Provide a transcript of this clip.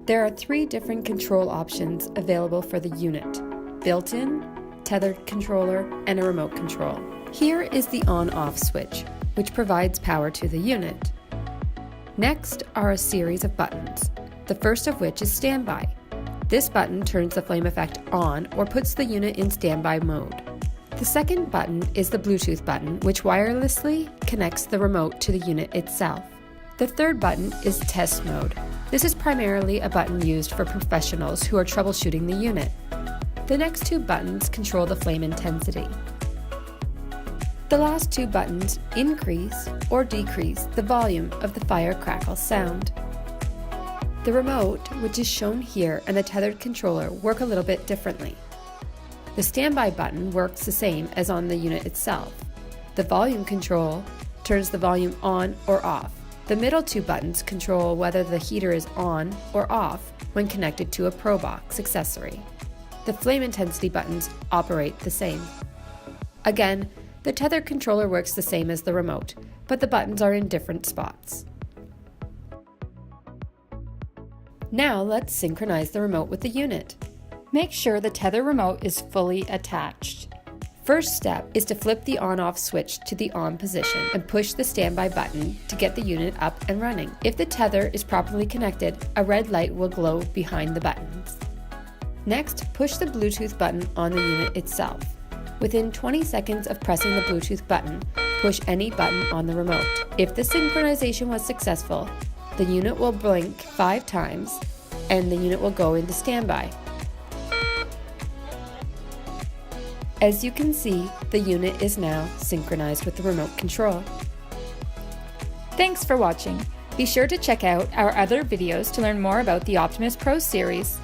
There are 3 different control options available for the unit: built-in, tethered controller, and a remote control. Here is the on-off switch, which provides power to the unit. Next are a series of buttons, the first of which is standby. This button turns the flame effect on or puts the unit in standby mode. The second button is the Bluetooth button, which wirelessly connects the remote to the unit itself. The third button is test mode. This is primarily a button used for professionals who are troubleshooting the unit. The next 2 buttons control the flame intensity. The last 2 buttons increase or decrease the volume of the fire crackle sound. The remote, which is shown here, and the tethered controller work a little bit differently. The standby button works the same as on the unit itself. The volume control turns the volume on or off. The middle 2 buttons control whether the heater is on or off when connected to a ProBox accessory. The flame intensity buttons operate the same. Again, the tethered controller works the same as the remote, but the buttons are in different spots. Now let's synchronize the remote with the unit. Make sure the tether remote is fully attached. First step is to flip the on-off switch to the on position and push the standby button to get the unit up and running. If the tether is properly connected, a red light will glow behind the buttons. Next, push the Bluetooth button on the unit itself. Within 20 seconds of pressing the Bluetooth button, push any button on the remote. If the synchronization was successful, the unit will blink 5 times and the unit will go into standby. As you can see, the unit is now synchronized with the remote control. Thanks for watching. Be sure to check out our other videos to learn more about the Opti-Myst Pro series.